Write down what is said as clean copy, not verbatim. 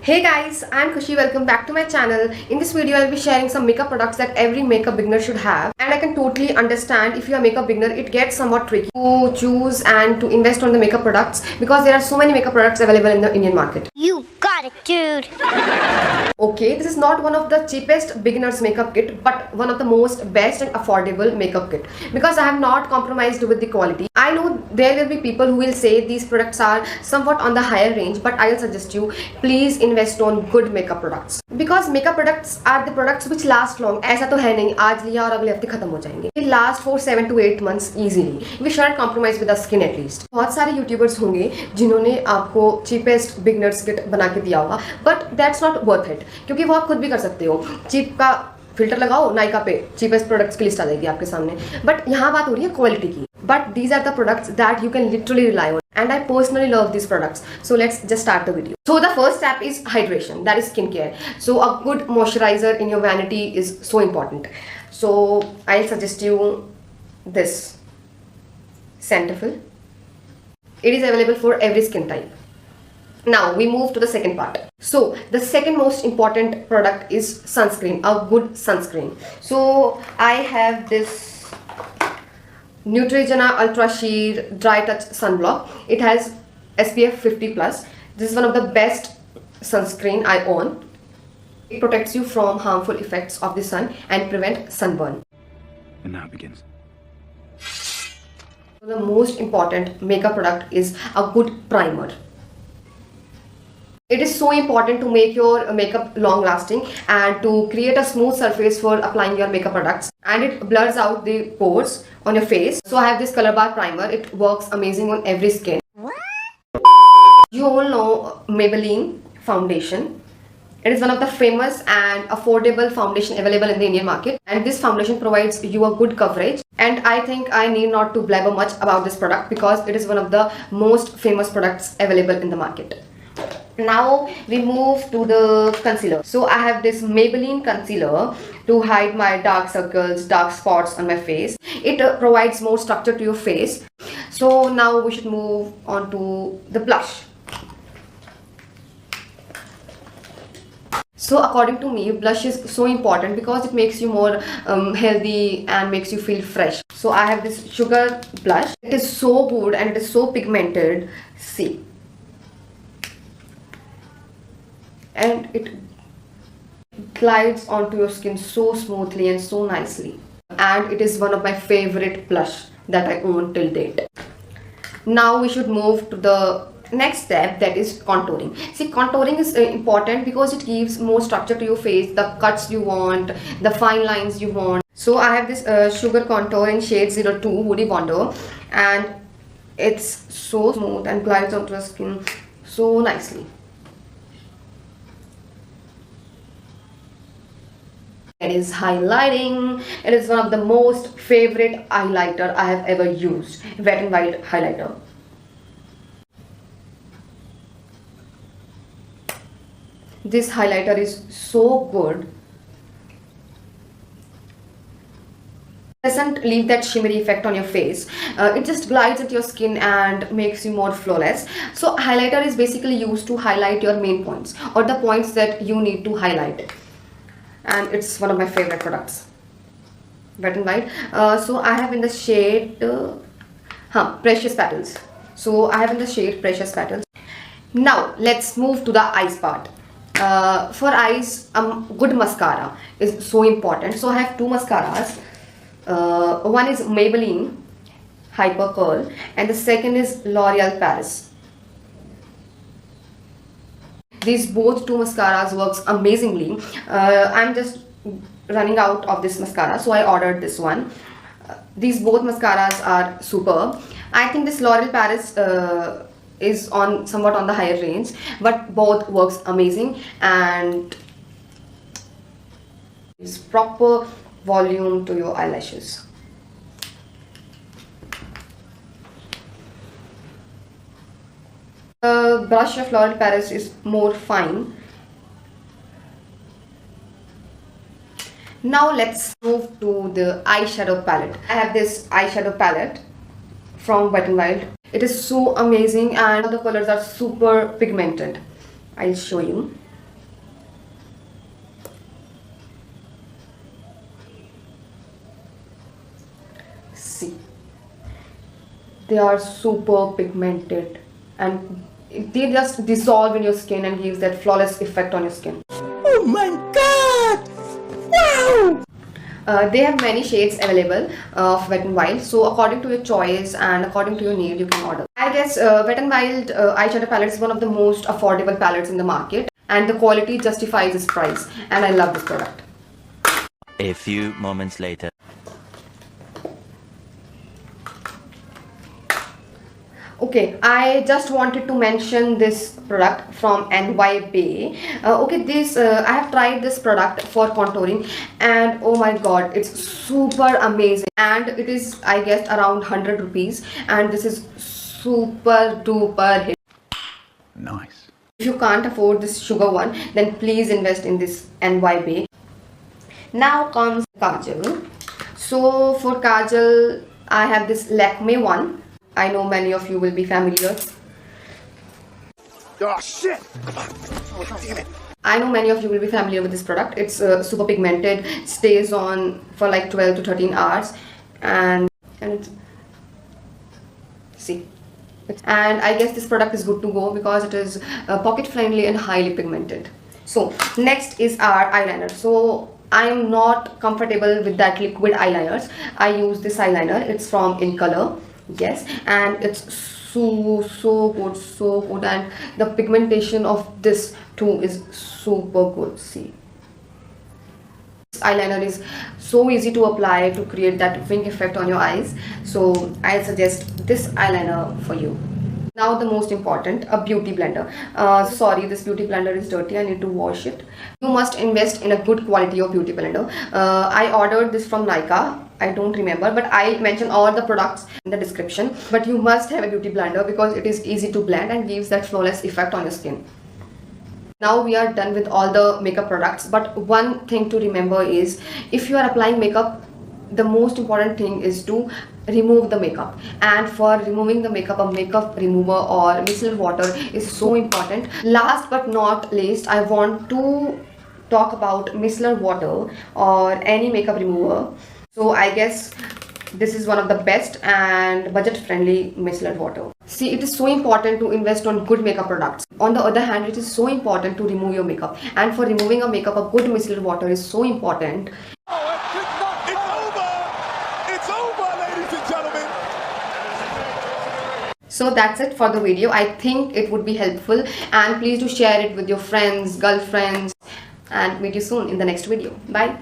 Hey guys, I'm Khushi. Welcome back to my channel. In this video, I'll be sharing some makeup products that every makeup beginner should have. And I can totally understand if you're a makeup beginner, it gets somewhat tricky to choose and to invest on the makeup products because there are so many makeup products available in the Indian market. You got it, dude. Okay, this is not one of the cheapest beginner's makeup kit, but one of the most best and affordable makeup kit because I have not compromised with the quality. I know there will be people who will say these products are somewhat on the higher range, but I'll suggest you please invest on good makeup products because makeup products are the products which last long. ऐसा तो है नहीं आज लिया और अगले हफ्ते खत्म हो जाएंगे. It lasts for 7 to 8 months easily. We shouldn't compromise with the skin at least. बहुत सारे यूट्यूबर्स होंगे जिन्होंने आपको cheapest beginners kit बना के दिया होगा, but that's not worth it क्योंकि वो आप खुद भी कर सकते हो. चीप का फिल्टर लगाओ, नाइका पे चीपेस्ट प्रोडक्ट्स की लिस्ट आ जाएगी आपके सामने. बट यहाँ बात हो रही है क्वालिटी की. But these are the products that you can literally rely on and I personally love these products. So let's just start the video. So the first step is hydration, that is skincare. So a good moisturizer in your vanity is so important. So I'll suggest you this Cetaphil. It is available for every skin type. Now we move to the second part. So the second most important product is sunscreen, a good sunscreen. So I have this Neutrogena Ultra Sheer Dry Touch Sunblock. It has SPF 50+. This is one of the best sunscreen I own. It protects you from harmful effects of the sun and prevent sunburn. And now it begins. The most important makeup product is a good primer. It is so important to make your makeup long lasting and to create a smooth surface for applying your makeup products, and it blurs out the pores on your face. So I have this Color Bar primer. It works amazing on every skin. You all know Maybelline foundation. It is one of the famous and affordable foundation available in the Indian market, and this foundation provides you a good coverage, and I think I need not to blabber much about this product because it is one of the most famous products available in the market. Now we move to the concealer. So I have this Maybelline concealer to hide my dark circles, dark spots on my face. It provides more structure to your face. So now we should move on to the blush. So according to me, blush is so important because it makes you more healthy and makes you feel fresh. So I have this Sugar blush. It is so good and it is so pigmented. See. And it glides onto your skin so smoothly and so nicely. And it is one of my favorite blush that I own till date. Now we should move to the next step, that is contouring. See, contouring is important because it gives more structure to your face, the cuts you want, the fine lines you want. So I have this Sugar contour in shade 02 Woody Wonder, and it's so smooth and glides onto your skin so nicely. It is highlighting. It is one of the most favorite highlighter I have ever used. Wet n Wild highlighter. This highlighter is so good. It doesn't leave that shimmery effect on your face. It just glides into your skin and makes you more flawless. So highlighter is basically used to highlight your main points or the points that you need to highlight. And it's one of my favorite products, Wet n Wild. So I have in the shade Precious Petals. So I have in the shade Precious Petals. Now let's move to the eyes part. For eyes, good mascara is so important. So I have two mascaras. One is Maybelline Hyper Curl and the second is L'Oreal Paris. These both two mascaras works amazingly. I'm just running out of this mascara, so I ordered this one. These both mascaras are superb. I think this L'Oreal Paris is on somewhat on the higher range, but both works amazing and it's proper volume to your eyelashes. The brush of L'Oreal Paris is more fine. Now let's move to the eyeshadow palette. I have this eyeshadow palette from Wet n Wild. It is so amazing and the colors are super pigmented. I'll show you. they are super pigmented and they just dissolve in your skin and gives that flawless effect on your skin. Oh my god! Wow! They have many shades available of Wet n Wild, so according to your choice and according to your need you can order. I guess Wet n Wild eyeshadow palette is one of the most affordable palettes in the market, and the quality justifies its price, and I love this product. A few moments later. Okay, I just wanted to mention this product from NYBay. Okay, this I have tried this product for contouring, and oh my god, it's super amazing, and it is, I guess, around 100 rupees, and this is super duper hit. Nice. If you can't afford this sugar one, then please invest in this NYBay. Now comes Kajal. So for Kajal, I have this Lakme one. I know many of you will be familiar. Oh shit! Oh, damn it. I know many of you will be familiar with this product. It's super pigmented, stays on for like 12 to 13 hours, and it's, see. And I guess this product is good to go because it is pocket friendly and highly pigmented. So next is our eyeliner. So I'm not comfortable with that liquid eyeliners. I use this eyeliner. It's from In Color. Yes, and it's so good, and the pigmentation of this too is super good. See, this eyeliner is so easy to apply to create that wing effect on your eyes, so I suggest this eyeliner for you. Now the most important, a beauty blender. Sorry, this beauty blender is dirty, I need to wash it. You must invest in a good quality of beauty blender. I ordered this from Nykaa. I don't remember, but I'll mention all the products in the description. But you must have a beauty blender because it is easy to blend and gives that flawless effect on your skin. Now we are done with all the makeup products, but one thing to remember is if you are applying makeup, the most important thing is to remove the makeup, and for removing the makeup, a makeup remover or micellar water is so important. Last but not least, I want to talk about micellar water or any makeup remover. So I guess this is one of the best and budget friendly micellar water. See, it is so important to invest on good makeup products. On the other hand, it is so important to remove your makeup, and for removing a makeup, a good micellar water is so important. So that's it for the video. I think it would be helpful, and please do share it with your friends, girlfriends, and meet you soon in the next video. Bye.